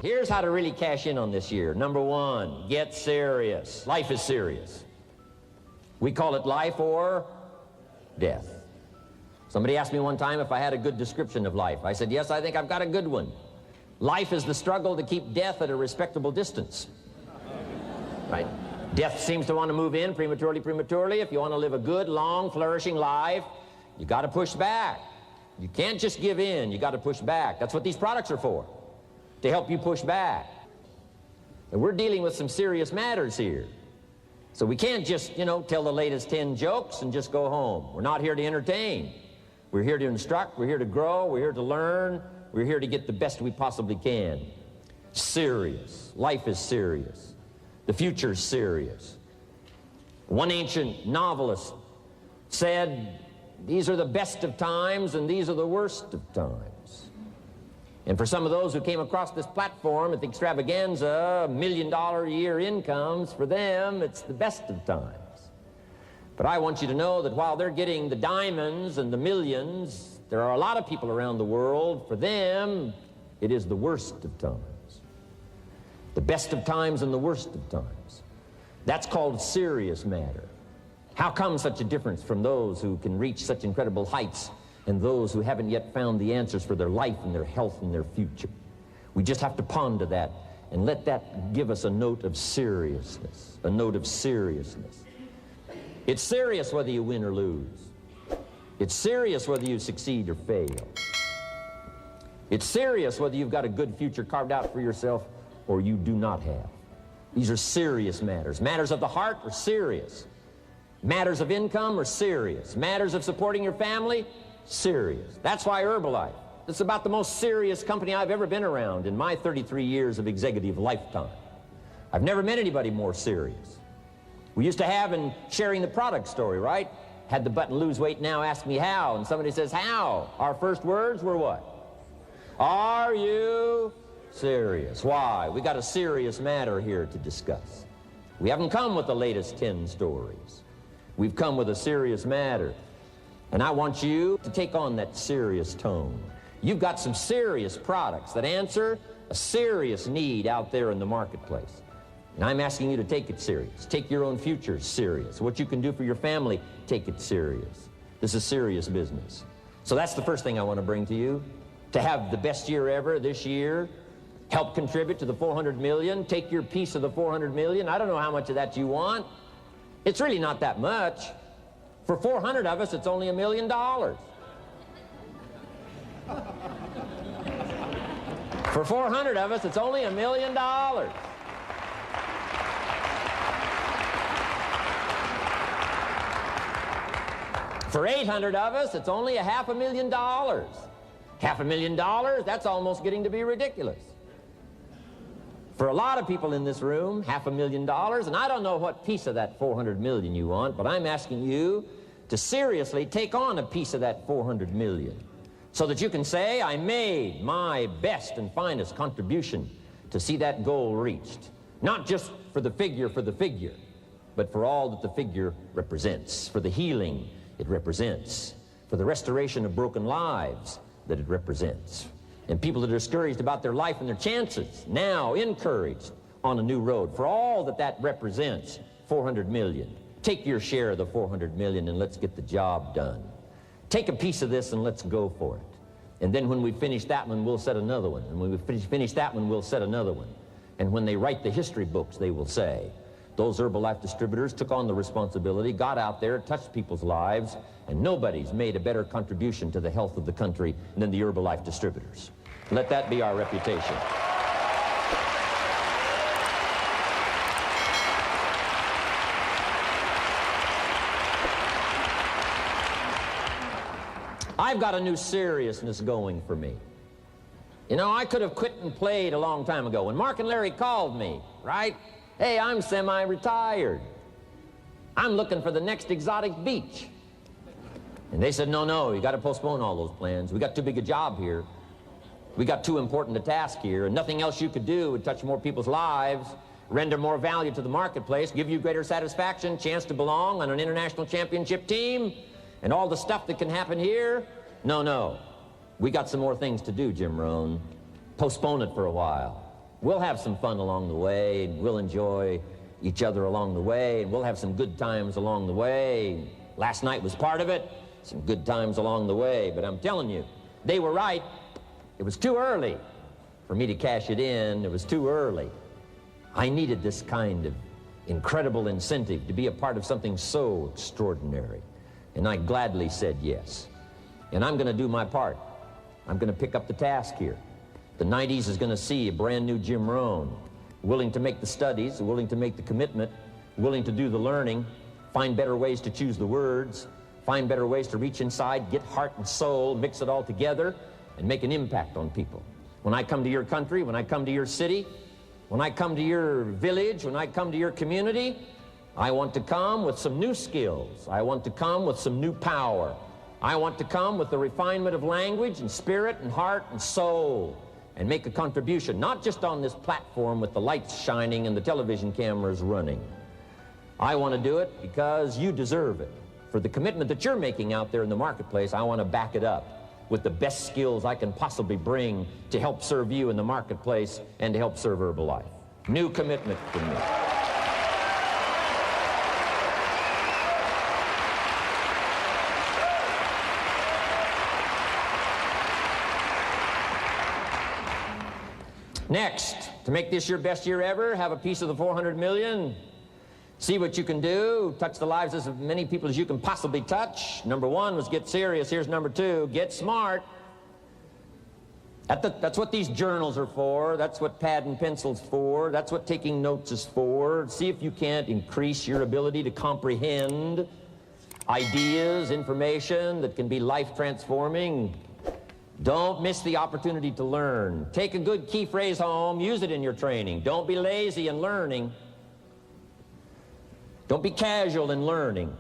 Here's how to really cash in on this year. Number one, get serious. Life is serious. We call it life or death. Somebody asked me one time if I had a good description of life. I said, yes, I think I've got a good one. Life is the struggle to keep death at a respectable distance. Right? Death seems to want to move in prematurely. If you want to live a good, long, flourishing life, you got to push back. You can't just give in. You got to push back. That's what these products are for, to help you push back. And we're dealing with some serious matters here. So we can't just, tell the latest 10 jokes and just go home. We're not here to entertain. We're here to instruct. We're here to grow. We're here to learn. We're here to get the best we possibly can. Serious. Life is serious. The future's serious. One ancient novelist said, these are the best of times and these are the worst of times. And for some of those who came across this platform at the extravaganza, $1 million a year incomes, for them, it's the best of times. But I want you to know that while they're getting the diamonds and the millions, there are a lot of people around the world, for them, it is the worst of times. The best of times and the worst of times. That's called serious matter. How come such a difference from those who can reach such incredible heights and those who haven't yet found the answers for their life and their health and their future? We just have to ponder that and let that give us a note of seriousness, a note of seriousness. It's serious whether you win or lose. It's serious whether you succeed or fail. It's serious whether you've got a good future carved out for yourself or you do not have. These are serious matters. Matters of the heart are serious. Matters of income are serious. Matters of supporting your family, serious. That's why Herbalife, it's about the most serious company I've ever been around in my 33 years of executive lifetime. I've never met anybody more serious. We used to have in sharing the product story, right? Had the button lose weight now, ask me how. And somebody says, how? Our first words were what? Are you serious? Why? We got a serious matter here to discuss. We haven't come with the latest 10 stories. We've come with a serious matter. And I want you to take on that serious tone. You've got some serious products that answer a serious need out there in the marketplace. And I'm asking you to take it serious. Take your own future serious. What you can do for your family, take it serious. This is serious business. So that's the first thing I want to bring to you. To have the best year ever this year, help contribute to the 400 million, take your piece of the 400 million. I don't know how much of that you want. It's really not that much. For 400 of us, it's only $1 million. For 400 of us, it's only $1 million. For 800 of us, it's only $500,000. $500,000, that's almost getting to be ridiculous. For a lot of people in this room, $500,000, and I don't know what piece of that 400 million you want, but I'm asking you to seriously take on a piece of that 400 million so that you can say, I made my best and finest contribution to see that goal reached. Not just for the figure, but for all that the figure represents, for the healing it represents, for the restoration of broken lives that it represents. And people that are discouraged about their life and their chances, now encouraged on a new road. For all that that represents, 400 million. Take your share of the 400 million and let's get the job done. Take a piece of this and let's go for it. And then when we finish that one, we'll set another one. And when we finish that one, we'll set another one. And when they write the history books, they will say, those Herbalife distributors took on the responsibility, got out there, touched people's lives, and nobody's made a better contribution to the health of the country than the Herbalife distributors. Let that be our reputation. I've got a new seriousness going for me. You know, I could have quit and played a long time ago. When Mark and Larry called me, right? Hey, I'm semi-retired. I'm looking for the next exotic beach. And they said, no, you got to postpone all those plans. We got too big a job here. We got too important a task here, and nothing else you could do would touch more people's lives, render more value to the marketplace, give you greater satisfaction, chance to belong on an international championship team, and all the stuff that can happen here. No. We got some more things to do, Jim Rohn. Postpone it for a while. We'll have some fun along the way, and we'll enjoy each other along the way, and we'll have some good times along the way. Last night was part of it, some good times along the way, but I'm telling you, they were right. It was too early for me to cash it in. It was too early. I needed this kind of incredible incentive to be a part of something so extraordinary, and I gladly said yes. And I'm going to do my part. I'm going to pick up the task here. The 90s is going to see a brand new Jim Rohn, willing to make the studies, willing to make the commitment, willing to do the learning, find better ways to choose the words, find better ways to reach inside, get heart and soul, mix it all together, and make an impact on people. When I come to your country, when I come to your city, when I come to your village, when I come to your community, I want to come with some new skills. I want to come with some new power. I want to come with the refinement of language and spirit and heart and soul and make a contribution, not just on this platform with the lights shining and the television cameras running. I want to do it because you deserve it. For the commitment that you're making out there in the marketplace, I want to back it up with the best skills I can possibly bring to help serve you in the marketplace and to help serve Herbalife. New commitment from me. Next, to make this your best year ever, have a piece of the 400 million. See what you can do. Touch the lives of as many people as you can possibly touch. Number one was get serious. Here's number two, get smart. That's what these journals are for. That's what pad and pencil's for. That's what taking notes is for. See if you can't increase your ability to comprehend ideas, information that can be life-transforming. Don't miss the opportunity to learn. Take a good key phrase home, use it in your training. Don't be lazy in learning. Don't be casual in learning.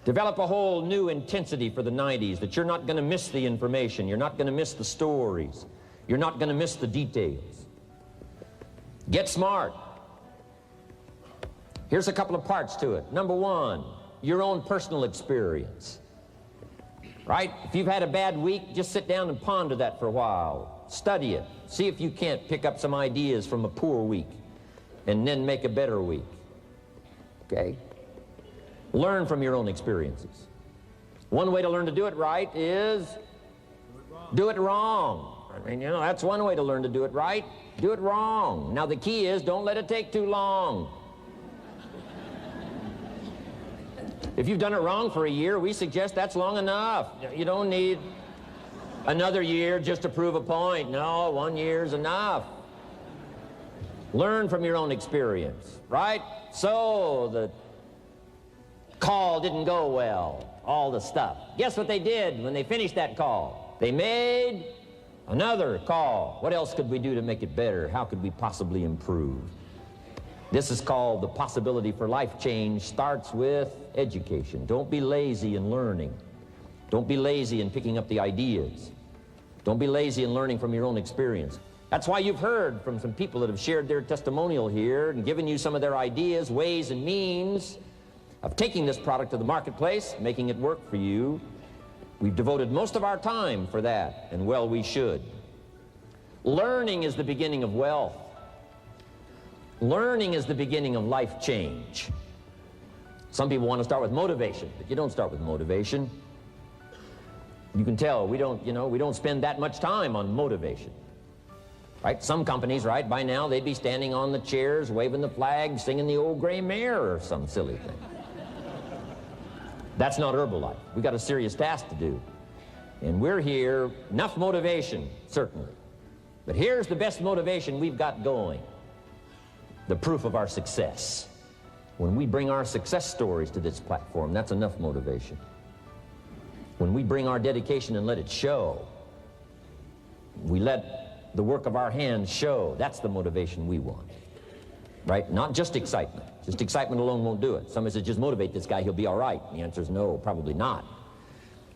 Develop a whole new intensity for the 90s that you're not going to miss the information, you're not going to miss the stories, you're not going to miss the details. Get smart. Here's a couple of parts to it. Number one, your own personal experience. Right? If you've had a bad week, just sit down and ponder that for a while. Study it. See if you can't pick up some ideas from a poor week and then make a better week. Okay? Learn from your own experiences. One way to learn to do it right is do it wrong. I mean, you know, that's one way to learn to do it right. Do it wrong. Now the key is don't let it take too long. If you've done it wrong for a year, we suggest that's long enough. You don't need another year just to prove a point. No, 1 year's enough. Learn from your own experience, right? So the call didn't go well, all the stuff. Guess what they did when they finished that call? They made another call. What else could we do to make it better? How could we possibly improve? This is called the possibility for life change starts with education. Don't be lazy in learning. Don't be lazy in picking up the ideas. Don't be lazy in learning from your own experience. That's why you've heard from some people that have shared their testimonial here and given you some of their ideas, ways, and means of taking this product to the marketplace, making it work for you. We've devoted most of our time for that, and well, we should. Learning is the beginning of wealth. Learning is the beginning of life change. Some people want to start with motivation, but you don't start with motivation. You can tell we don't spend that much time on motivation. Right? Some companies, right, by now they'd be standing on the chairs, waving the flag, singing the old gray mare or some silly thing. That's not Herbalife. We got a serious task to do. And we're here, enough motivation, certainly. But here's the best motivation we've got going. The proof of our success. When we bring our success stories to this platform, that's enough motivation. When we bring our dedication and let it show, we let the work of our hands show, that's the motivation we want. Right? Not just excitement. Just excitement alone won't do it. Somebody says, just motivate this guy, he'll be all right. The answer is no, probably not.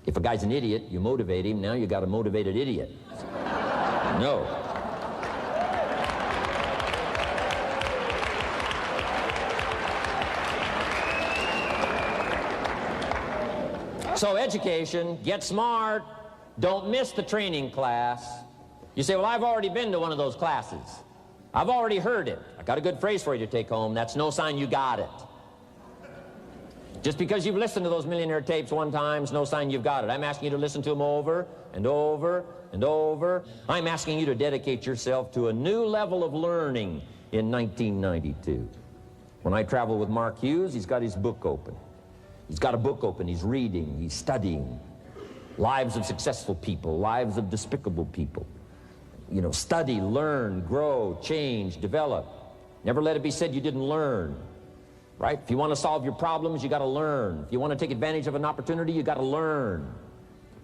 If a guy's an idiot, you motivate him, now you got a motivated idiot. No. So education, get smart, don't miss the training class. You say, well, I've already been to one of those classes. I've already heard it. I got a good phrase for you to take home. That's no sign you got it. Just because you've listened to those millionaire tapes one time is no sign you've got it. I'm asking you to listen to them over and over and over. I'm asking you to dedicate yourself to a new level of learning in 1992. When I travel with Mark Hughes, he's got his book open. He's got a book open. He's reading. He's studying. Lives of successful people, lives of despicable people. You know, study, learn, grow, change, develop. Never let it be said you didn't learn. Right? If you want to solve your problems, you got to learn. If you want to take advantage of an opportunity, you got to learn.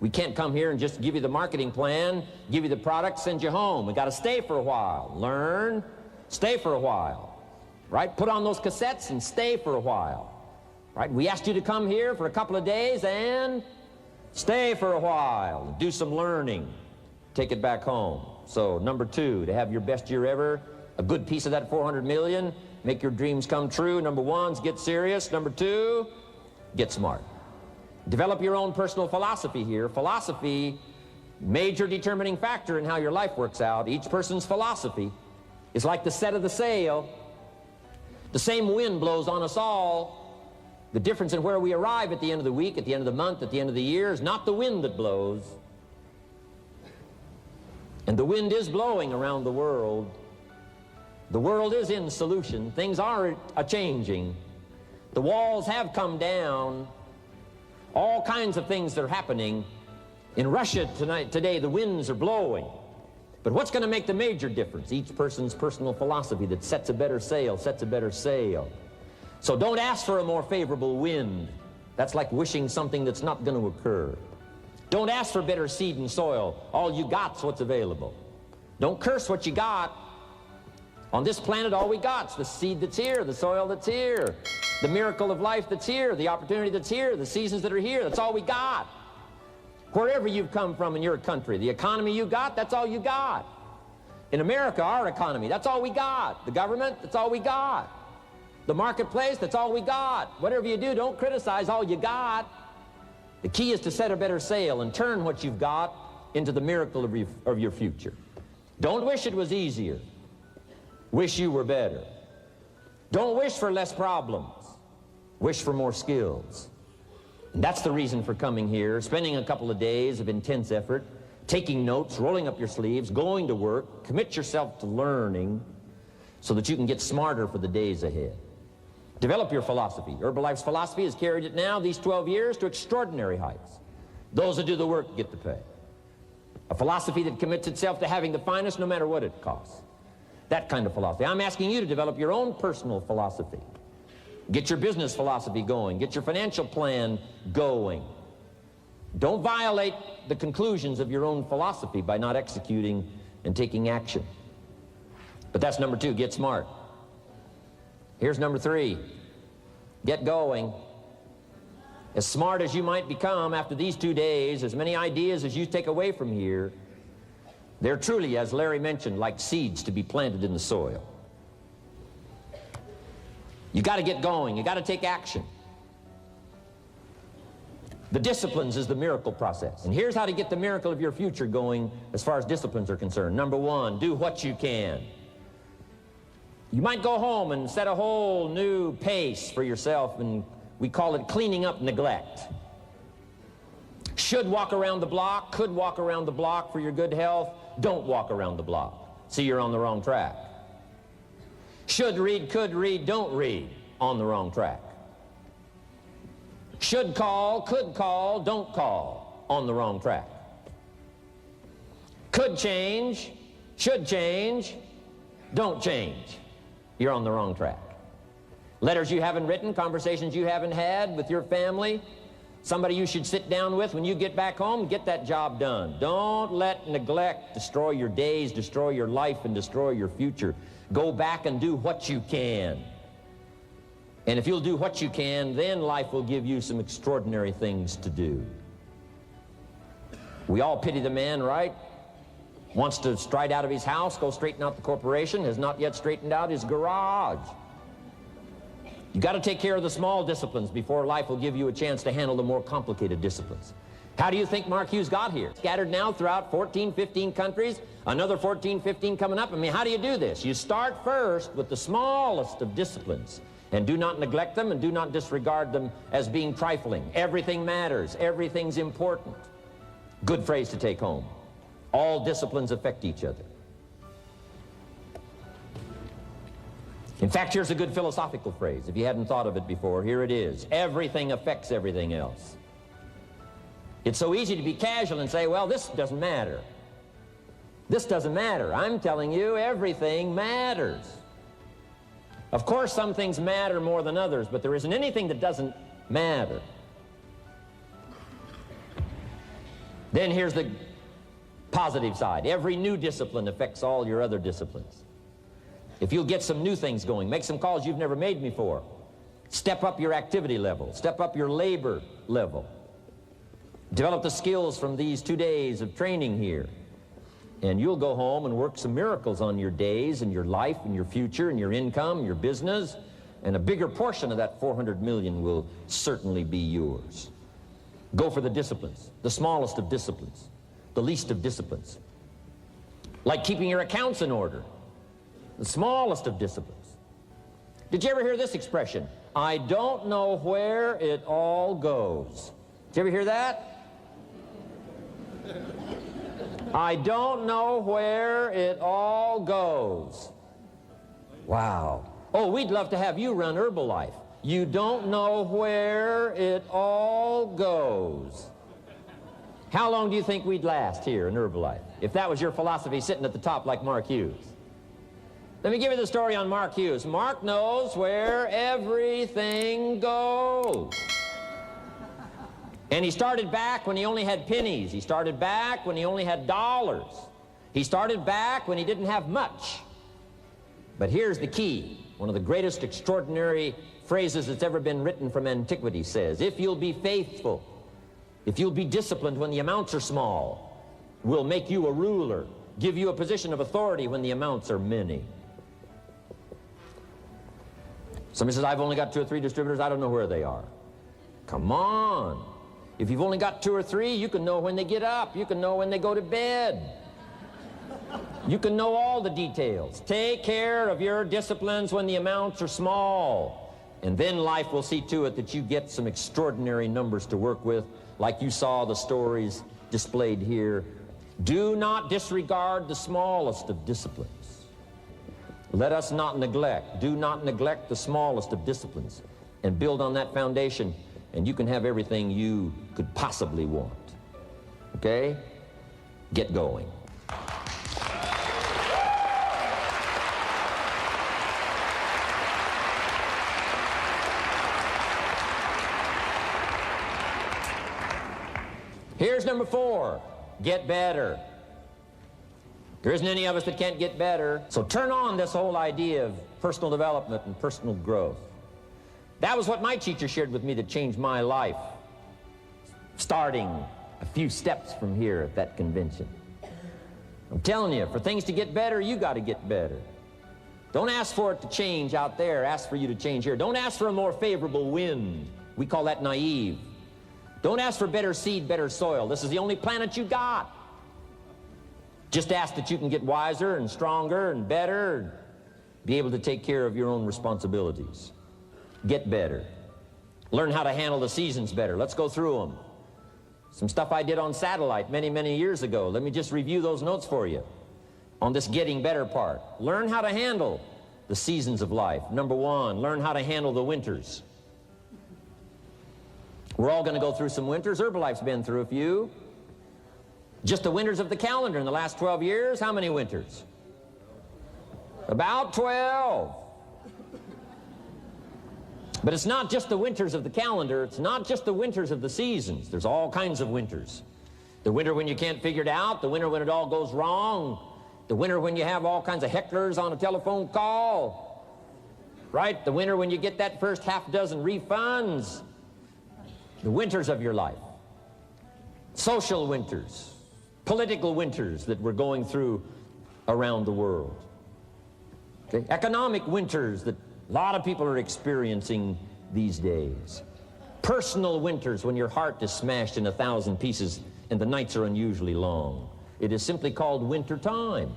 We can't come here and just give you the marketing plan, give you the product, send you home. We got to stay for a while. Learn, stay for a while. Right? Put on those cassettes and stay for a while. Right? We asked you to come here for a couple of days and stay for a while. Do some learning. Take it back home. So, number 2, to have your best year ever, a good piece of that 400 million. Make your dreams come true. Number 1 is get serious. Number 2, get smart. Develop your own personal philosophy here. Philosophy, major determining factor in how your life works out. Each person's philosophy is like the set of the sail. The same wind blows on us all. The difference in where we arrive at the end of the week, at the end of the month, at the end of the year is not the wind that blows. And the wind is blowing around the world. The world is in solution. Things are a-changing. The walls have come down. All kinds of things that are happening. In Russia today, the winds are blowing. But what's going to make the major difference? Each person's personal philosophy that sets a better sail, sets a better sail. So don't ask for a more favorable wind. That's like wishing something that's not going to occur. Don't ask for better seed and soil. All you got's what's available. Don't curse what you got. On this planet, all we got's the seed that's here, the soil that's here, the miracle of life that's here, the opportunity that's here, the seasons that are here. That's all we got. Wherever you've come from in your country, the economy you got, that's all you got. In America, our economy, that's all we got. The government, that's all we got. The marketplace, that's all we got. Whatever you do, don't criticize all you got. The key is to set a better sail and turn what you've got into the miracle of your future. Don't wish it was easier. Wish you were better. Don't wish for less problems. Wish for more skills. And that's the reason for coming here, spending a couple of days of intense effort, taking notes, rolling up your sleeves, going to work, commit yourself to learning so that you can get smarter for the days ahead. Develop your philosophy. Herbalife's philosophy has carried it now, these 12 years, to extraordinary heights. Those who do the work get to pay. A philosophy that commits itself to having the finest no matter what it costs. That kind of philosophy. I'm asking you to develop your own personal philosophy. Get your business philosophy going. Get your financial plan going. Don't violate the conclusions of your own philosophy by not executing and taking action. But that's number 2, get smart. Here's number 3, get going. As smart as you might become after these 2 days, as many ideas as you take away from here, they're truly, as Larry mentioned, like seeds to be planted in the soil. You got to get going. You got to take action. The disciplines is the miracle process. And here's how to get the miracle of your future going as far as disciplines are concerned. Number 1, do what you can. You might go home and set a whole new pace for yourself, and we call it cleaning up neglect. Should walk around the block, could walk around the block for your good health. Don't walk around the block. See, you're on the wrong track. Should read, could read, don't read. On the wrong track. Should call, could call, don't call. On the wrong track. Could change, should change, don't change. You're on the wrong track. Letters you haven't written, conversations you haven't had with your family, somebody you should sit down with when you get back home, get that job done. Don't let neglect destroy your days, destroy your life, and destroy your future. Go back and do what you can. And if you'll do what you can, then life will give you some extraordinary things to do. We all pity the man, right? Wants to stride out of his house, go straighten out the corporation, has not yet straightened out his garage. You got to take care of the small disciplines before life will give you a chance to handle the more complicated disciplines. How do you think Mark Hughes got here? Scattered now throughout 14, 15 countries, another 14, 15 coming up. I mean, how do you do this? You start first with the smallest of disciplines, and do not neglect them and do not disregard them as being trifling. Everything matters. Everything's important. Good phrase to take home. All disciplines affect each other. In fact, here's a good philosophical phrase. If you hadn't thought of it before, here it is. Everything affects everything else. It's so easy to be casual and say, well, this doesn't matter. This doesn't matter. I'm telling you, everything matters. Of course, some things matter more than others, but there isn't anything that doesn't matter. Then here's the positive side. Every new discipline affects all your other disciplines. If you'll get some new things going, make some calls you've never made before, step up your activity level, step up your labor level, develop the skills from these 2 days of training here, and you'll go home and work some miracles on your days and your life and your future and your income, your business, and a bigger portion of that 400 million will certainly be yours. Go for the disciplines, the smallest of disciplines, the least of disciplines. Like keeping your accounts in order, the smallest of disciplines. Did you ever hear this expression? I don't know where it all goes. Did you ever hear that? I don't know where it all goes. Wow. Oh, we'd love to have you run Herbalife. You don't know where it all goes. How long do you think we'd last here in Herbalife if that was your philosophy sitting at the top like Mark Hughes? Let me give you the story on Mark Hughes. Mark knows where everything goes. And he started back when he only had pennies. He started back when he only had dollars. He started back when he didn't have much. But here's the key. One of the greatest extraordinary phrases that's ever been written from antiquity says, if you'll be faithful, if you'll be disciplined when the amounts are small, we'll make you a ruler, give you a position of authority when the amounts are many. Somebody says, I've only got 2 or 3 distributors, I don't know where they are. Come on. If you've only got 2 or 3, you can know when they get up. You can know when they go to bed. You can know all the details. Take care of your disciplines when the amounts are small. And then life will see to it that you get some extraordinary numbers to work with, like you saw the stories displayed here. Do not disregard the smallest of disciplines. Let us not neglect. Do not neglect the smallest of disciplines. And build on that foundation, and you can have everything you could possibly want. Okay? Get going. Here's number 4. Get better. There isn't any of us that can't get better. So turn on this whole idea of personal development and personal growth. That was what my teacher shared with me that changed my life, starting a few steps from here at that convention. I'm telling you, for things to get better, you got to get better. Don't ask for it to change out there. Ask for you to change here. Don't ask for a more favorable wind. We call that naive. Don't ask for better seed, better soil. This is the only planet you got. Just ask that you can get wiser and stronger and better and be able to take care of your own responsibilities. Get better. Learn how to handle the seasons better. Let's go through them. Some stuff I did on satellite many, many years ago. Let me just review those notes for you on this getting better part. Learn how to handle the seasons of life. Number 1, learn how to handle the winters. We're all going to go through some winters. Herbalife's been through a few. Just the winters of the calendar in the last 12 years, how many winters? About 12. But it's not just the winters of the calendar. It's not just the winters of the seasons. There's all kinds of winters. The winter when you can't figure it out. The winter when it all goes wrong. The winter when you have all kinds of hecklers on a telephone call. Right? The winter when you get that first half dozen refunds. The winters of your life. Social winters. Political winters that we're going through around the world. Okay? Economic winters that a lot of people are experiencing these days. Personal winters when your heart is smashed in 1,000 pieces and the nights are unusually long. It is simply called winter time.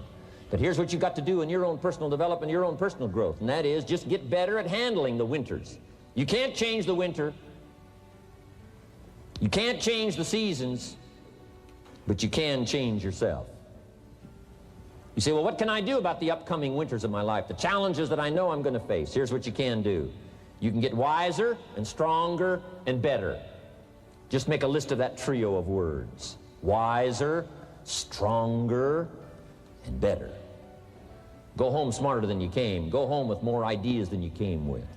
But here's what you've got to do in your own personal development, your own personal growth, and that is just get better at handling the winters. You can't change the winter. You can't change the seasons, but you can change yourself. You say, well, what can I do about the upcoming winters of my life, the challenges that I know I'm going to face? Here's what you can do. You can get wiser and stronger and better. Just make a list of that trio of words. Wiser, stronger, and better. Go home smarter than you came. Go home with more ideas than you came with.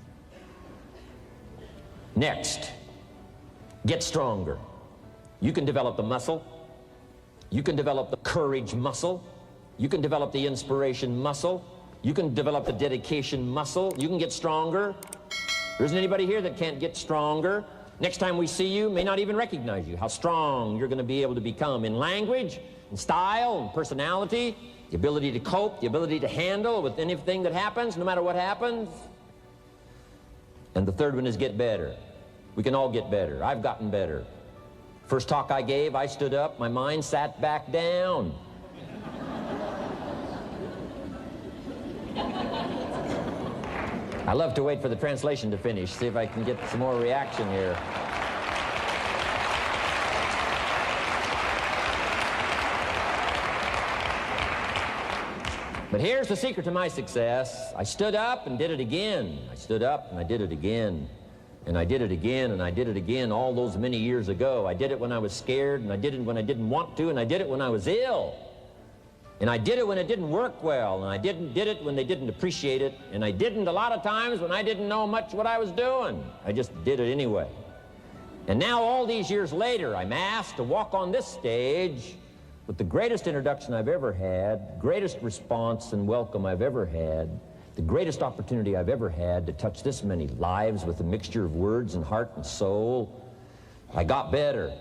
Next, get stronger. You can develop the muscle. You can develop the courage muscle. You can develop the inspiration muscle. You can develop the dedication muscle. You can get stronger. There isn't anybody here that can't get stronger. Next time we see you, may not even recognize you, how strong you're going to be able to become in language, in style, in personality, the ability to cope, the ability to handle with anything that happens, no matter what happens. And the third one is get better. We can all get better. I've gotten better. First talk I gave, I stood up, my mind sat back down. I love to wait for the translation to finish, see if I can get some more reaction here. But here's the secret to my success. I stood up and did it again. I stood up and I did it again. And I did it again and I did it again all those many years ago. I did it when I was scared, and I did it when I didn't want to, and I did it when I was ill. And I did it when it didn't work well, and I did it when they didn't appreciate it, and I didn't a lot of times when I didn't know much what I was doing. I just did it anyway. And now all these years later, I'm asked to walk on this stage with the greatest introduction I've ever had, greatest response and welcome I've ever had, the greatest opportunity I've ever had to touch this many lives with a mixture of words and heart and soul. I got better.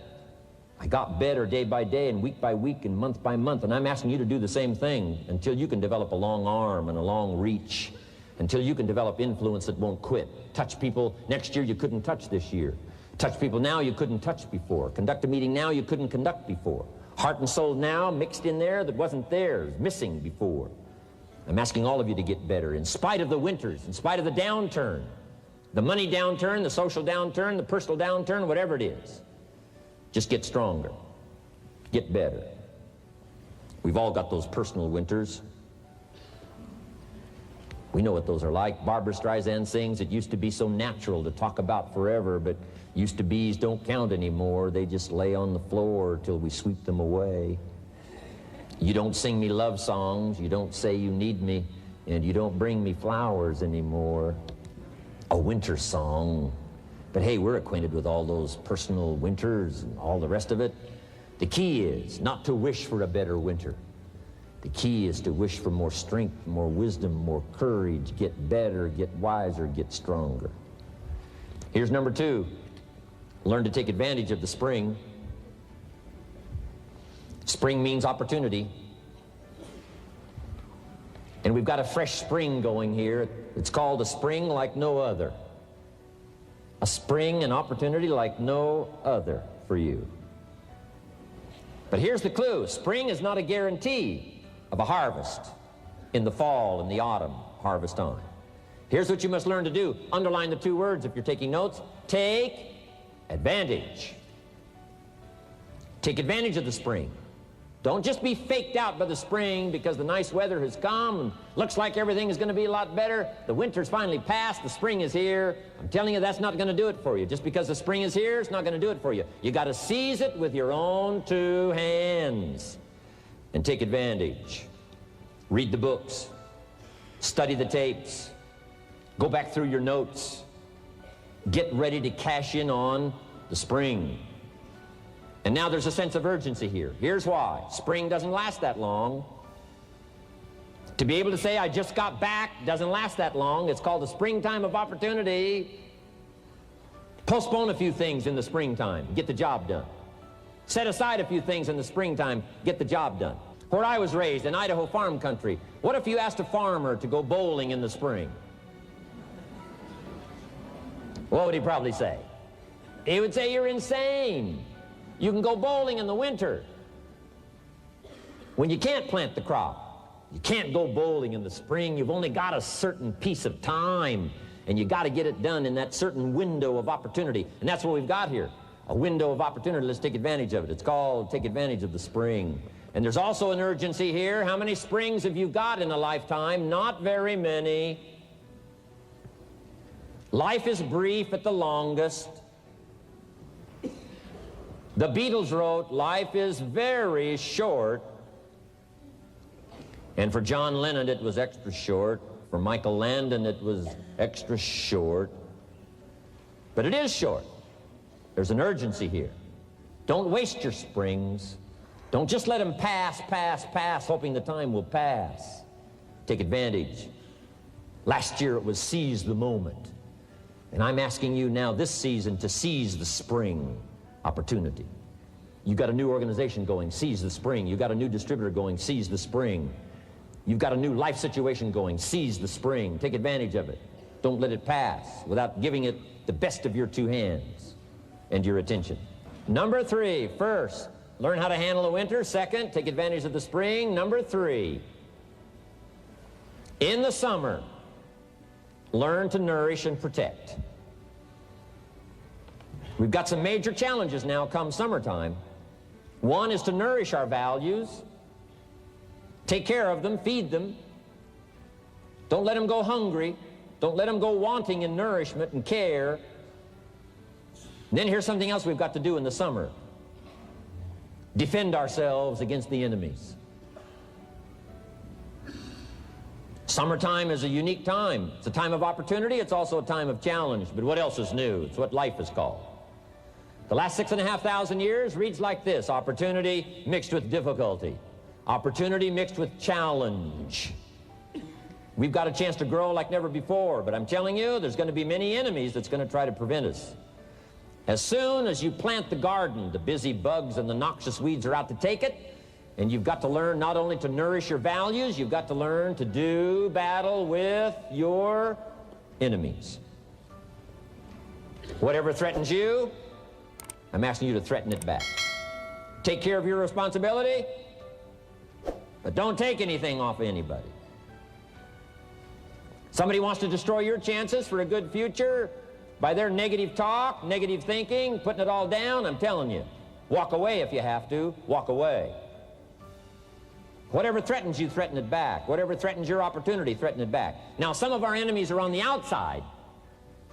I got better day by day and week by week and month by month, and I'm asking you to do the same thing until you can develop a long arm and a long reach, until you can develop influence that won't quit. Touch people next year you couldn't touch this year. Touch people now you couldn't touch before. Conduct a meeting now you couldn't conduct before. Heart and soul now mixed in there that wasn't there, missing before. I'm asking all of you to get better in spite of the winters, in spite of the downturn, the money downturn, the social downturn, the personal downturn, whatever it is. Just get stronger. Get better. We've all got those personal winters. We know what those are like. Barbra Streisand sings, it used to be so natural to talk about forever, but used to be's don't count anymore. They just lay on the floor till we sweep them away. You don't sing me love songs, you don't say you need me, and you don't bring me flowers anymore. A winter song. But hey, we're acquainted with all those personal winters and all the rest of it. The key is not to wish for a better winter. The key is to wish for more strength, more wisdom, more courage, get better, get wiser, get stronger. Here's number 2. Learn to take advantage of the spring. Spring means opportunity. And we've got a fresh spring going here. It's called a spring like no other. A spring, an opportunity like no other for you. But here's the clue. Spring is not a guarantee of a harvest in the fall and the autumn harvest time. Here's what you must learn to do. Underline the 2 words if you're taking notes. Take advantage. Take advantage of the spring. Don't just be faked out by the spring because the nice weather has come and looks like everything is going to be a lot better. The winter's finally passed, the spring is here. I'm telling you, that's not going to do it for you. Just because the spring is here, it's not going to do it for you. You got to seize it with your own 2 hands and take advantage. Read the books, study the tapes, go back through your notes, get ready to cash in on the spring. And now there's a sense of urgency here. Here's why. Spring doesn't last that long. To be able to say, I just got back, doesn't last that long. It's called the springtime of opportunity. Postpone a few things in the springtime. Get the job done. Set aside a few things in the springtime. Get the job done. Where I was raised, in Idaho farm country, what if you asked a farmer to go bowling in the spring? What would he probably say? He would say you're insane. You can go bowling in the winter when you can't plant the crop. You can't go bowling in the spring. You've only got a certain piece of time, and you got to get it done in that certain window of opportunity. And that's what we've got here, a window of opportunity. Let's take advantage of it. It's called take advantage of the spring. And there's also an urgency here. How many springs have you got in a lifetime? Not very many. Life is brief at the longest. The Beatles wrote, life is very short. And for John Lennon, it was extra short. For Michael Landon, it was extra short. But it is short. There's an urgency here. Don't waste your springs. Don't just let them pass, hoping the time will pass. Take advantage. Last year it was seize the moment. And I'm asking you now this season to seize the spring opportunity. You've got a new organization going, seize the spring. You've got a new distributor going, seize the spring. You've got a new life situation going, seize the spring. Take advantage of it. Don't let it pass without giving it the best of your two hands and your attention. Number 3, first, learn how to handle the winter. Second, take advantage of the spring. Number 3, in the summer, learn to nourish and protect. We've got some major challenges now come summertime. One is to nourish our values, take care of them, feed them. Don't let them go hungry. Don't let them go wanting in nourishment and care. And then here's something else we've got to do in the summer. Defend ourselves against the enemies. Summertime is a unique time. It's a time of opportunity. It's also a time of challenge. But what else is new? It's what life is called. The last 6,500 years reads like this: opportunity mixed with difficulty. Opportunity mixed with challenge. We've got a chance to grow like never before, but I'm telling you, there's going to be many enemies that's going to try to prevent us. As soon as you plant the garden, the busy bugs and the noxious weeds are out to take it, and you've got to learn not only to nourish your values, you've got to learn to do battle with your enemies. Whatever threatens you, I'm asking you to threaten it back. Take care of your responsibility, but don't take anything off of anybody. Somebody wants to destroy your chances for a good future by their negative talk, negative thinking, putting it all down. I'm telling you, walk away if you have to. Walk away. Whatever threatens you, threaten it back. Whatever threatens your opportunity, threaten it back. Now, some of our enemies are on the outside,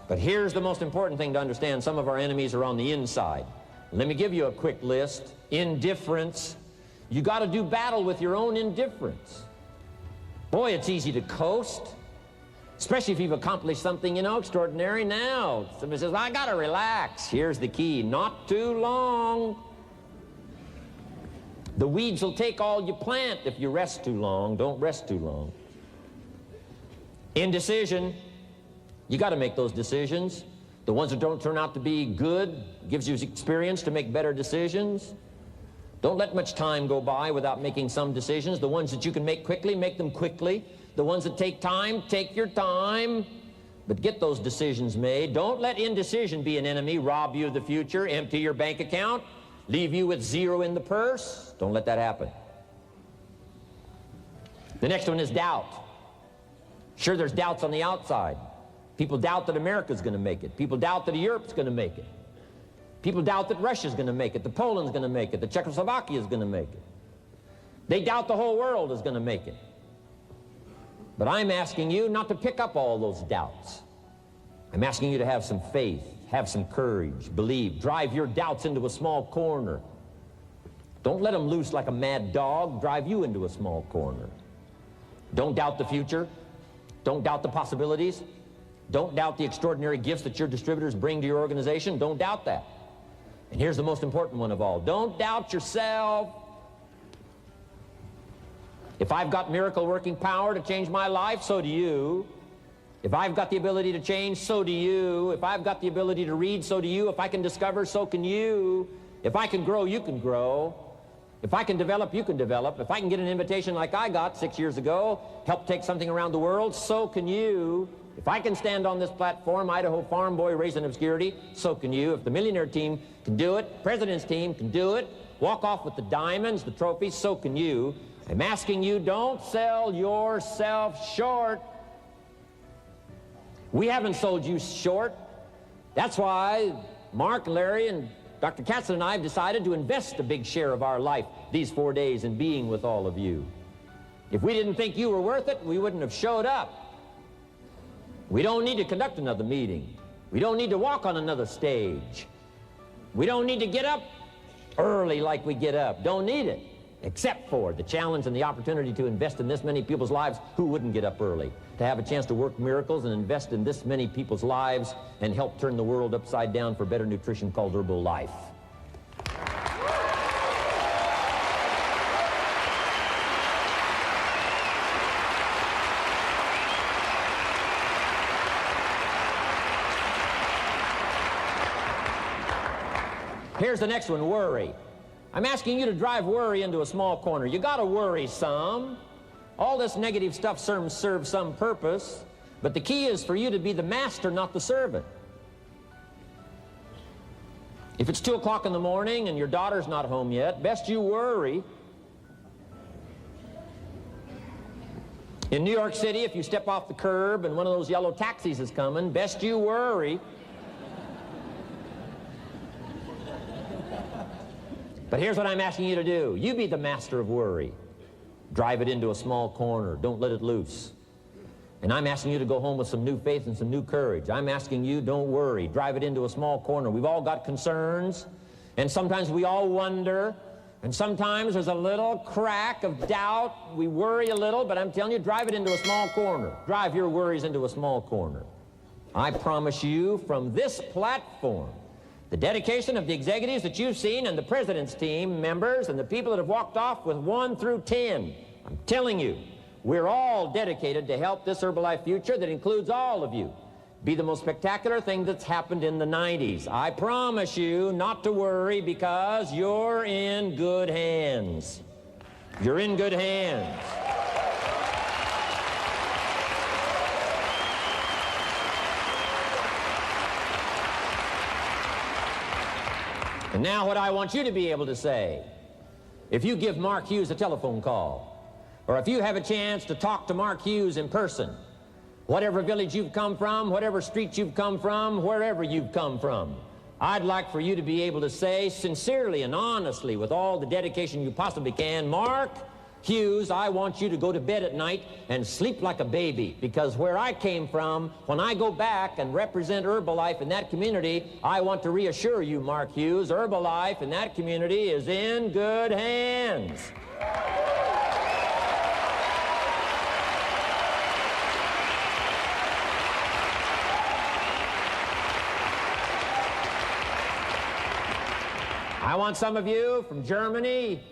but here's the most important thing to understand. Some of our enemies are on the inside. Let me give you a quick list. Indifference. You got to do battle with your own indifference. Boy, it's easy to coast, especially if you've accomplished something, extraordinary. Now, somebody says, I got to relax. Here's the key: not too long. The weeds will take all you plant if you rest too long. Don't rest too long. Indecision. You got to make those decisions. The ones that don't turn out to be good gives you experience to make better decisions. Don't let much time go by without making some decisions. The ones that you can make quickly, make them quickly. The ones that take time, take your time. But get those decisions made. Don't let indecision be an enemy, rob you of the future, empty your bank account, leave you with zero in the purse. Don't let that happen. The next one is doubt. Sure, there's doubts on the outside. People doubt that America's going to make it. People doubt that Europe's going to make it. People doubt that Russia's going to make it, that Poland's going to make it, that Czechoslovakia's going to make it. They doubt the whole world is going to make it. But I'm asking you not to pick up all those doubts. I'm asking you to have some faith, have some courage, believe, drive your doubts into a small corner. Don't let them loose like a mad dog, drive you into a small corner. Don't doubt the future. Don't doubt the possibilities. Don't doubt the extraordinary gifts that your distributors bring to your organization. Don't doubt that. And here's the most important one of all. Don't doubt yourself. If I've got miracle working power to change my life, so do you. If I've got the ability to change, so do you. If I've got the ability to read, so do you. If I can discover, so can you. If I can grow, you can grow. If I can develop, you can develop. If I can get an invitation like I got 6 years ago, help take something around the world, so can you. If I can stand on this platform, Idaho farm boy raised in obscurity, so can you. If the millionaire team can do it, president's team can do it, walk off with the diamonds, the trophies, so can you. I'm asking you, don't sell yourself short. We haven't sold you short. That's why Mark, Larry, and Dr. Katzen and I have decided to invest a big share of our life these 4 days in being with all of you. If we didn't think you were worth it, we wouldn't have showed up. We don't need to conduct another meeting. We don't need to walk on another stage. We don't need to get up early like we get up. Don't need it, except for the challenge and the opportunity to invest in this many people's lives who wouldn't get up early, to have a chance to work miracles and invest in this many people's lives and help turn the world upside down for better nutrition called Herbalife. Here's the next one, worry. I'm asking you to drive worry into a small corner. You got to worry some. All this negative stuff serves some purpose, but the key is for you to be the master, not the servant. If it's 2 o'clock in the morning and your daughter's not home yet, best you worry. In New York City, if you step off the curb and one of those yellow taxis is coming, best you worry. But here's what I'm asking you to do. You be the master of worry. Drive it into a small corner. Don't let it loose. And I'm asking you to go home with some new faith and some new courage. I'm asking you, don't worry. Drive it into a small corner. We've all got concerns, and sometimes we all wonder, and sometimes there's a little crack of doubt. We worry a little, but I'm telling you, drive it into a small corner. Drive your worries into a small corner. I promise you, from this platform, the dedication of the executives that you've seen and the president's team members and the people that have walked off with 1 through 10, I'm telling you, we're all dedicated to help this Herbalife future that includes all of you be the most spectacular thing that's happened in the 90s. I promise you not to worry because you're in good hands. You're in good hands. And now what I want you to be able to say, if you give Mark Hughes a telephone call, or if you have a chance to talk to Mark Hughes in person, whatever village you've come from, whatever street you've come from, wherever you've come from, I'd like for you to be able to say sincerely and honestly with all the dedication you possibly can, Mark Hughes, I want you to go to bed at night and sleep like a baby, because where I came from, when I go back and represent Herbalife in that community, I want to reassure you, Mark Hughes, Herbalife in that community is in good hands. I want some of you from Germany,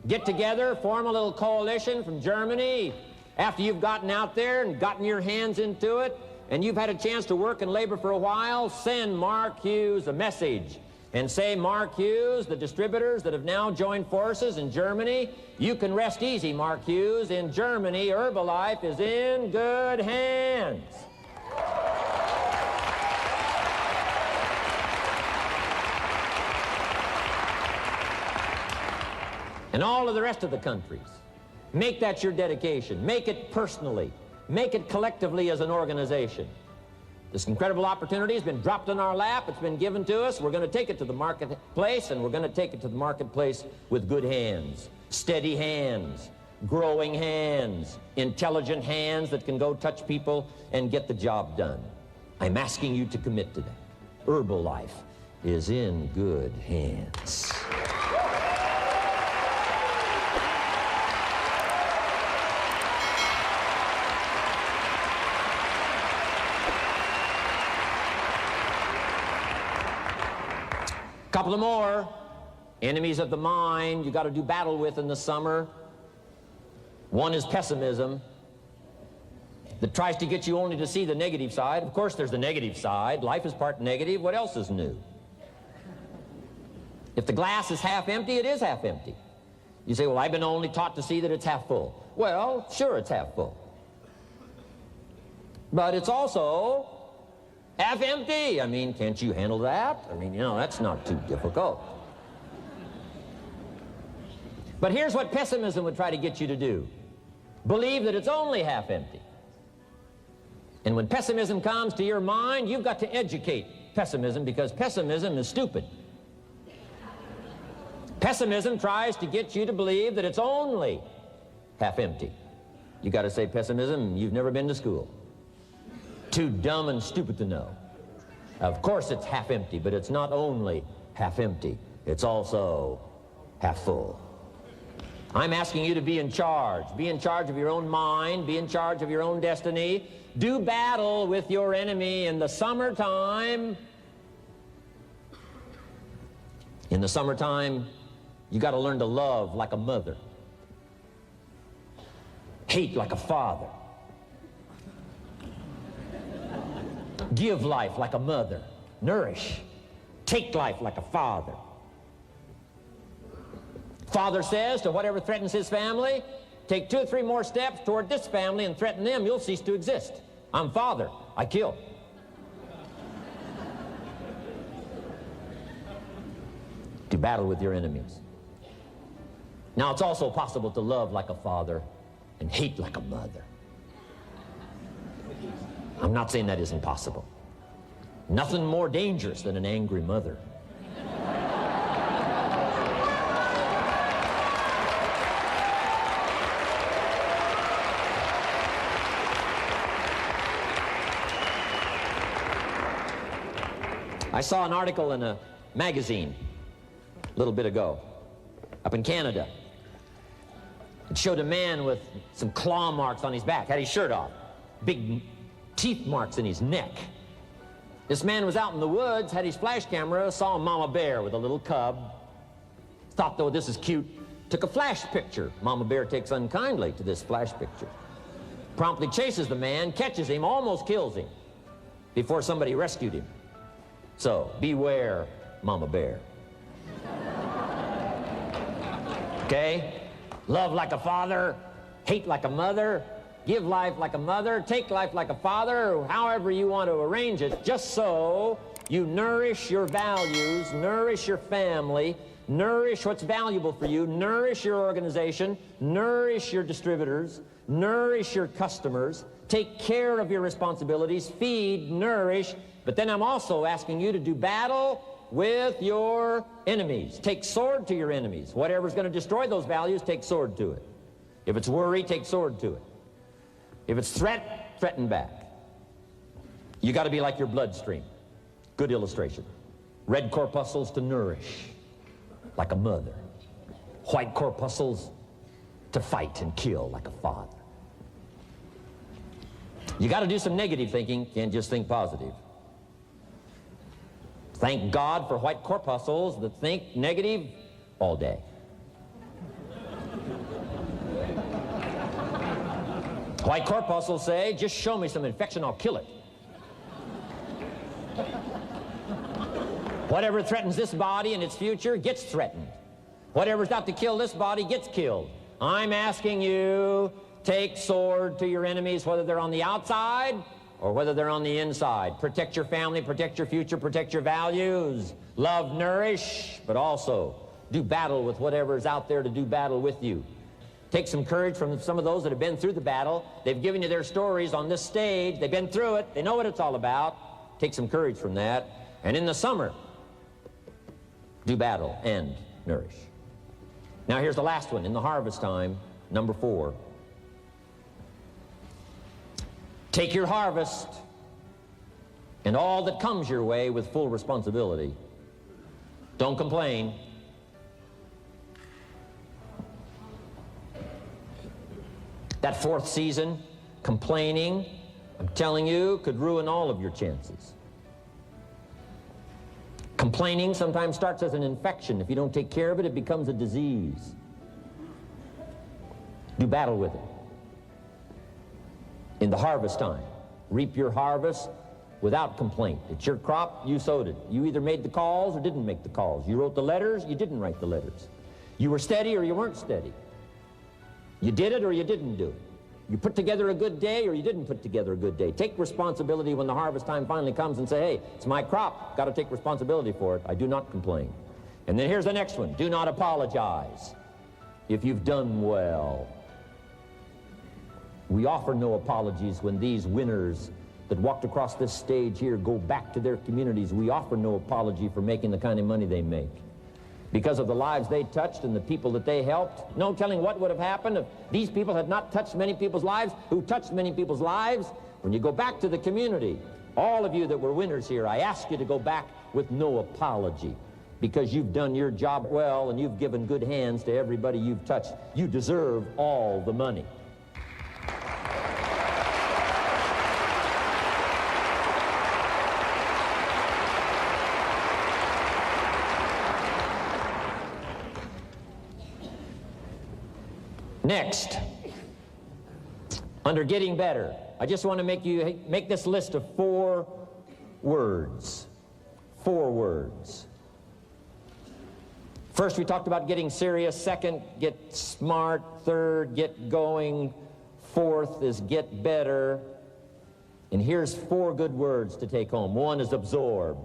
get together, form a little coalition from Germany. After you've gotten out there and gotten your hands into it, and you've had a chance to work and labor for a while, send Mark Hughes a message and say, Mark Hughes, the distributors that have now joined forces in Germany, you can rest easy, Mark Hughes. In Germany, Herbalife is in good hands. And all of the rest of the countries, make that your dedication. Make it personally. Make it collectively as an organization. This incredible opportunity has been dropped in our lap. It's been given to us. We're going to take it to the marketplace, and we're going to take it to the marketplace with good hands, steady hands, growing hands, intelligent hands that can go touch people and get the job done. I'm asking you to commit to that. Herbalife is in good hands. Couple of more enemies of the mind you got to do battle with in the summer. One is pessimism that tries to get you only to see the negative side. Of course there's the negative side. Life is part negative. What else is new? If the glass is half empty, it is half empty. You say, well, I've been only taught to see that it's half full. Well, sure, it's half full. But it's also half empty. I mean, can't you handle that? I mean, you know, that's not too difficult. But here's what pessimism would try to get you to do. Believe that it's only half empty. And when pessimism comes to your mind, you've got to educate pessimism, because pessimism is stupid. Pessimism tries to get you to believe that it's only half empty. You got to say, pessimism, you've never been to school. Too dumb and stupid to know. Of course it's half empty, but it's not only half empty. It's also half full. I'm asking you to be in charge. Be in charge of your own mind. Be in charge of your own destiny. Do battle with your enemy in the summertime. In the summertime, you got to learn to love like a mother. Hate like a father. Give life like a mother. Nourish. Take life like a father. Father says to whatever threatens his family, take 2 or 3 more steps toward this family and threaten them, you'll cease to exist. I'm father. I kill. Do battle with your enemies. Now, it's also possible to love like a father and hate like a mother. I'm not saying that isn't possible. Nothing more dangerous than an angry mother. I saw an article in a magazine a little bit ago up in Canada. It showed a man with some claw marks on his back, had his shirt off, big teeth marks in his neck. This man was out in the woods, had his flash camera, saw a mama bear with a little cub, thought, though, this is cute, took a flash picture. Mama bear takes unkindly to this flash picture. Promptly chases the man, catches him, almost kills him before somebody rescued him. So, beware, mama bear. Okay? Love like a father, hate like a mother, give life like a mother, take life like a father, however you want to arrange it, just so you nourish your values, nourish your family, nourish what's valuable for you, nourish your organization, nourish your distributors, nourish your customers, take care of your responsibilities, feed, nourish. But then I'm also asking you to do battle with your enemies. Take sword to your enemies. Whatever's going to destroy those values, take sword to it. If it's worry, take sword to it. If it's threat, threaten back. You got to be like your bloodstream. Good illustration. Red corpuscles to nourish, like a mother. White corpuscles to fight and kill, like a father. You got to do some negative thinking. Can't just think positive. Thank God for white corpuscles that think negative all day. White corpuscles say, just show me some infection, I'll kill it. Whatever threatens this body and its future gets threatened. Whatever's got to kill this body gets killed. I'm asking you, take sword to your enemies, whether they're on the outside or whether they're on the inside. Protect your family, protect your future, protect your values. Love, nourish, but also do battle with whatever's out there to do battle with you. Take some courage from some of those that have been through the battle. They've given you their stories on this stage. They've been through it. They know what it's all about. Take some courage from that. And in the summer, do battle and nourish. Now here's the last one. In the harvest time, number 4. Take your harvest and all that comes your way with full responsibility. Don't complain. That 4th season, complaining, I'm telling you, could ruin all of your chances. Complaining sometimes starts as an infection. If you don't take care of it, it becomes a disease. Do battle with it. In the harvest time, reap your harvest without complaint. It's your crop, you sowed it. You either made the calls or didn't make the calls. You wrote the letters, you didn't write the letters. You were steady or you weren't steady. You did it or you didn't do it. You put together a good day or you didn't put together a good day. Take responsibility when the harvest time finally comes and say, hey, it's my crop. Got to take responsibility for it. I do not complain. And then here's the next one. Do not apologize if you've done well. We offer no apologies when these winners that walked across this stage here go back to their communities. We offer no apology for making the kind of money they make. Because of the lives they touched and the people that they helped. No telling what would have happened if these people had not touched many people's lives, who touched many people's lives. When you go back to the community, all of you that were winners here, I ask you to go back with no apology. Because you've done your job well and you've given good hands to everybody you've touched. You deserve all the money. Next, under getting better, I just want to make this list of 4 words. 4 words. First, we talked about getting serious. Second, get smart. Third, get going. Fourth is get better. And here's 4 good words to take home. 1 is absorb.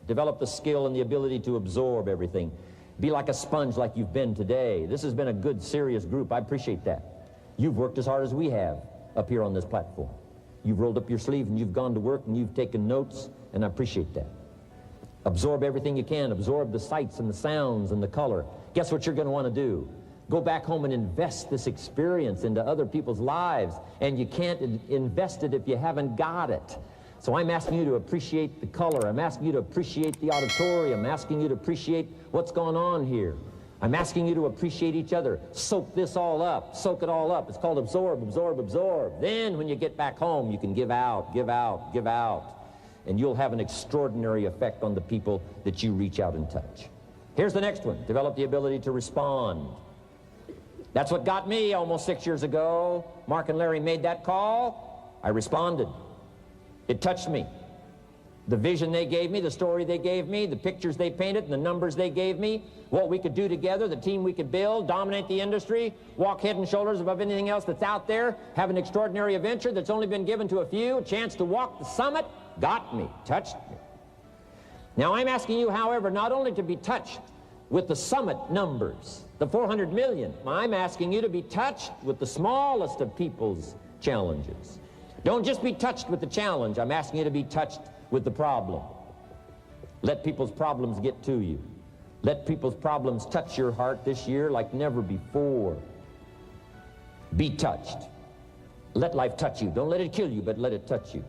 Develop the skill and the ability to absorb everything. Be like a sponge like you've been today. This has been a good, serious group. I appreciate that. You've worked as hard as we have up here on this platform. You've rolled up your sleeve and you've gone to work and you've taken notes, and I appreciate that. Absorb everything you can. Absorb the sights and the sounds and the color. Guess what you're going to want to do? Go back home and invest this experience into other people's lives, and you can't invest it if you haven't got it. So I'm asking you to appreciate the color. I'm asking you to appreciate the auditorium. I'm asking you to appreciate what's going on here. I'm asking you to appreciate each other. Soak this all up. Soak it all up. It's called absorb, absorb, absorb. Then when you get back home, you can give out, give out, give out. And you'll have an extraordinary effect on the people that you reach out and touch. Here's the next one. Develop the ability to respond. That's what got me almost 6 years ago. Mark and Larry made that call. I responded. It touched me. The vision they gave me, the story they gave me, the pictures they painted, and the numbers they gave me, what we could do together, the team we could build, dominate the industry, walk head and shoulders above anything else that's out there, have an extraordinary adventure that's only been given to a few, a chance to walk the summit, got me, touched me. Now I'm asking you, however, not only to be touched with the summit numbers, the 400 million, I'm asking you to be touched with the smallest of people's challenges. Don't just be touched with the challenge. I'm asking you to be touched with the problem. Let people's problems get to you. Let people's problems touch your heart this year like never before. Be touched. Let life touch you. Don't let it kill you, but let it touch you.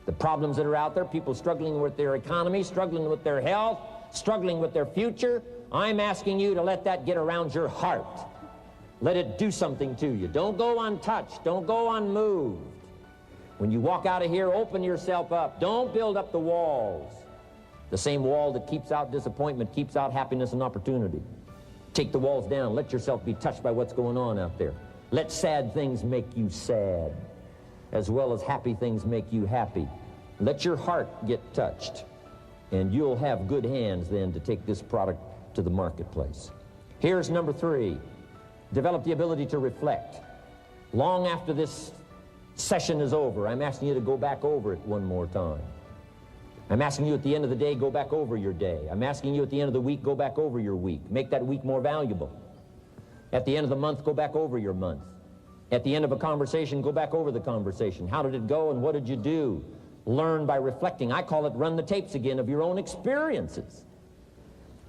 The problems that are out there, people struggling with their economy, struggling with their health, struggling with their future, I'm asking you to let that get around your heart. Let it do something to you. Don't go untouched. Don't go unmoved. When you walk out of here, open yourself up. Don't build up the walls. The same wall that keeps out disappointment keeps out happiness and opportunity. Take the walls down. Let yourself be touched by what's going on out there. Let sad things make you sad, as well as happy things make you happy. Let your heart get touched, and you'll have good hands then to take this product to the marketplace. Here's number 3. Develop the ability to reflect. Long after this session is over, I'm asking you to go back over it one more time. I'm asking you at the end of the day, go back over your day. I'm asking you at the end of the week, go back over your week. Make that week more valuable. At the end of the month, go back over your month. At the end of a conversation, go back over the conversation. How did it go and what did you do? Learn by reflecting. I call it run the tapes again of your own experiences.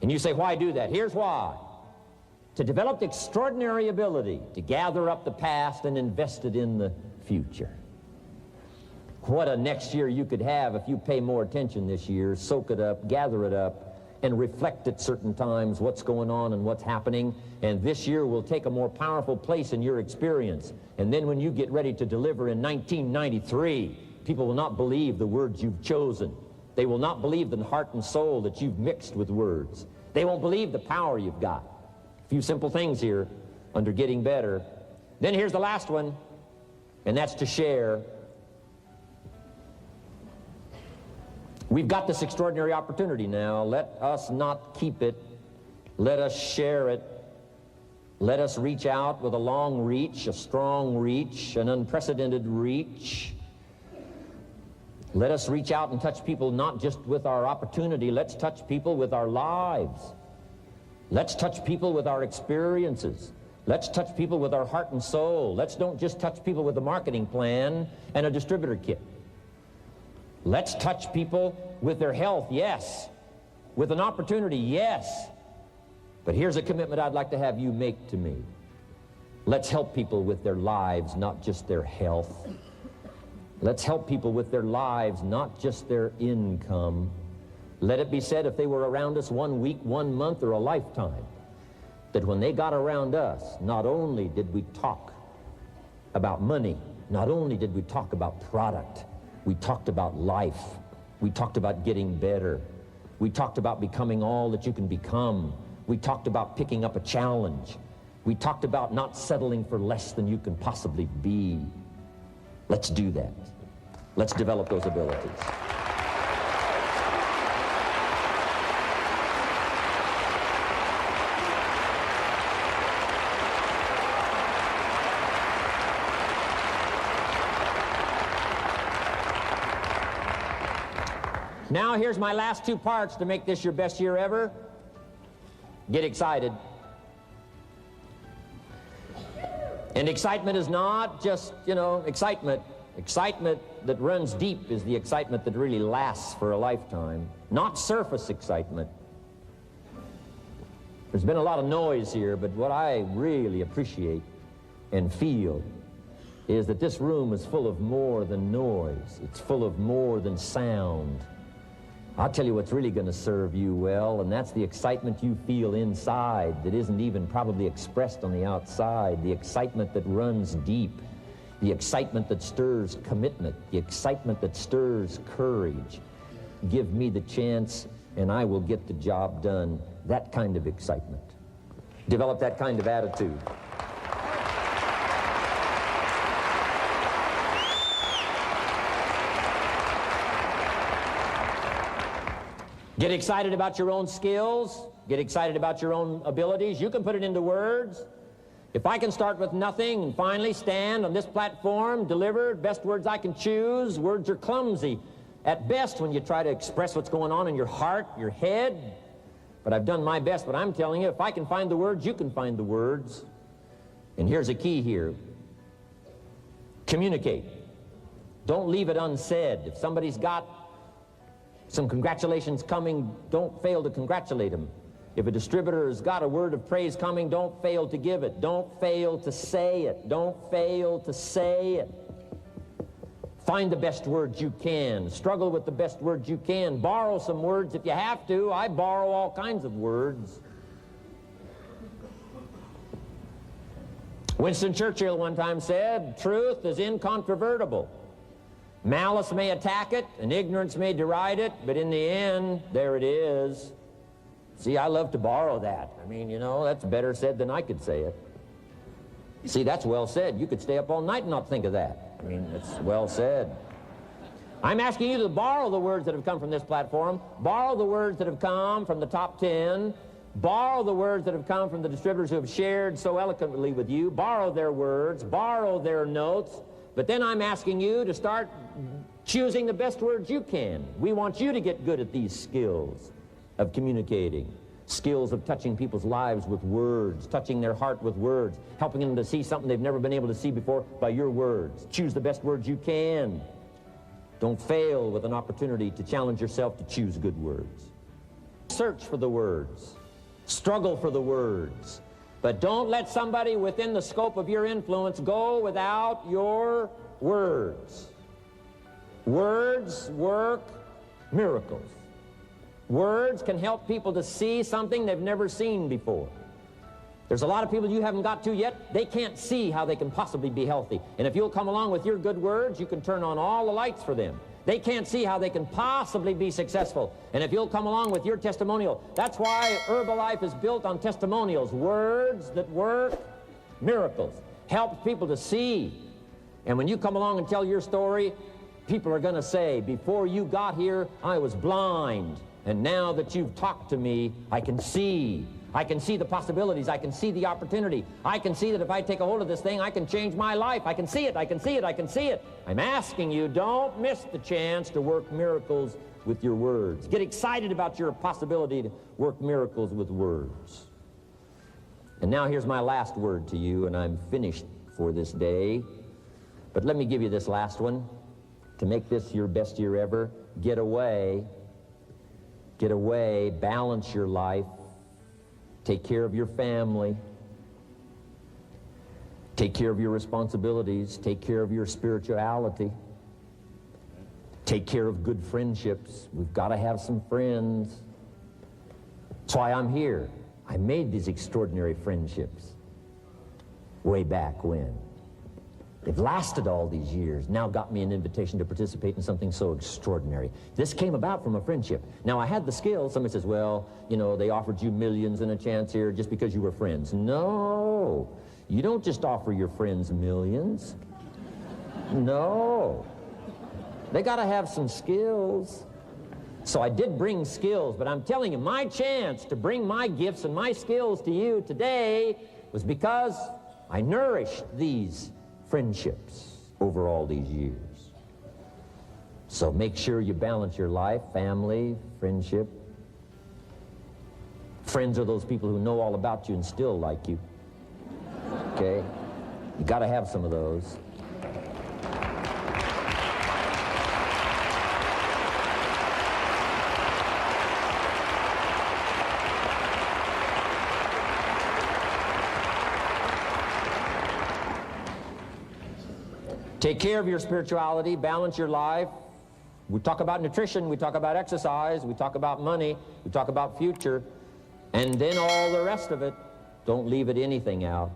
And you say, why do that? Here's why. To develop the extraordinary ability to gather up the past and invest it in the future. What a next year you could have if you pay more attention this year, soak it up, gather it up, and reflect at certain times what's going on and what's happening. And this year will take a more powerful place in your experience. And then when you get ready to deliver in 1993, people will not believe the words you've chosen. They will not believe the heart and soul that you've mixed with words. They won't believe the power you've got. A few simple things here under getting better. Then here's the last one, and that's to share. We've got this extraordinary opportunity now. Let us not keep it. Let us share it. Let us reach out with a long reach, a strong reach, an unprecedented reach. Let us reach out and touch people not just with our opportunity. Let's touch people with our lives. Let's touch people with our experiences. Let's touch people with our heart and soul. Let's don't just touch people with a marketing plan and a distributor kit. Let's touch people with their health, yes. With an opportunity, yes. But here's a commitment I'd like to have you make to me. Let's help people with their lives, not just their health. Let's help people with their lives, not just their income. Let it be said, if they were around us 1 week, 1 month, or a lifetime, that when they got around us, not only did we talk about money, not only did we talk about product, we talked about life. We talked about getting better. We talked about becoming all that you can become. We talked about picking up a challenge. We talked about not settling for less than you can possibly be. Let's do that. Let's develop those abilities. Now here's my last 2 parts to make this your best year ever. Get excited. And excitement is not just, excitement. Excitement that runs deep is the excitement that really lasts for a lifetime, not surface excitement. There's been a lot of noise here, but what I really appreciate and feel is that this room is full of more than noise. It's full of more than sound. I'll tell you what's really going to serve you well, and that's the excitement you feel inside that isn't even probably expressed on the outside, the excitement that runs deep, the excitement that stirs commitment, the excitement that stirs courage. Give me the chance, and I will get the job done. That kind of excitement. Develop that kind of attitude. Get excited about your own skills. Get excited about your own abilities. You can put it into words. If I can start with nothing and finally stand on this platform, deliver best words I can choose, words are clumsy at best when you try to express what's going on in your heart, your head. But I've done my best. But I'm telling you, if I can find the words, you can find the words. And here's a key here. Communicate. Don't leave it unsaid. If somebody's got some congratulations coming, don't fail to congratulate them. If a distributor has got a word of praise coming, don't fail to give it. Don't fail to say it. Don't fail to say it. Find the best words you can. Struggle with the best words you can. Borrow some words if you have to. I borrow all kinds of words. Winston Churchill one time said, truth is incontrovertible. Malice may attack it, and ignorance may deride it, but in the end, there it is. See, I love to borrow that. I mean, that's better said than I could say it. See, that's well said. You could stay up all night and not think of that. I mean, it's well said. I'm asking you to borrow the words that have come from this platform, borrow the words that have come from the top 10, borrow the words that have come from the distributors who have shared so eloquently with you, borrow their words, borrow their notes. But then I'm asking you to start choosing the best words you can. We want you to get good at these skills of communicating, skills of touching people's lives with words, touching their heart with words, helping them to see something they've never been able to see before by your words. Choose the best words you can. Don't fail with an opportunity to challenge yourself to choose good words. Search for the words. Struggle for the words. But don't let somebody within the scope of your influence go without your words. Words work miracles. Words can help people to see something they've never seen before. There's a lot of people you haven't got to yet. They can't see how they can possibly be healthy. And if you'll come along with your good words, you can turn on all the lights for them. They can't see how they can possibly be successful. And if you'll come along with your testimonial, that's why Herbalife is built on testimonials. Words that work miracles. Helps people to see. And when you come along and tell your story, people are going to say, before you got here, I was blind. And now that you've talked to me, I can see. I can see the possibilities. I can see the opportunity. I can see that if I take a hold of this thing, I can change my life. I can see it. I can see it. I can see it. I'm asking you, don't miss the chance to work miracles with your words. Get excited about your possibility to work miracles with words. And now here's my last word to you, and I'm finished for this day. But let me give you this last one. To make this your best year ever, get away, balance your life, take care of your family, take care of your responsibilities, take care of your spirituality, take care of good friendships. We've got to have some friends. That's why I'm here. I made these extraordinary friendships way back when. They've lasted all these years, now got me an invitation to participate in something so extraordinary. This came about from a friendship. Now, I had the skills. Somebody says, well, you know, they offered you millions and a chance here just because you were friends. No, you don't just offer your friends millions. No. They got to have some skills. So I did bring skills, but I'm telling you, my chance to bring my gifts and my skills to you today was because I nourished these friendships over all these years. So make sure you balance your life, family, friendship. Friends are those people who know all about you and still like you. Okay? You got to have some of those. Take care of your spirituality, balance your life. We talk about nutrition, we talk about exercise, we talk about money, we talk about future, and then all the rest of it. Don't leave anything out.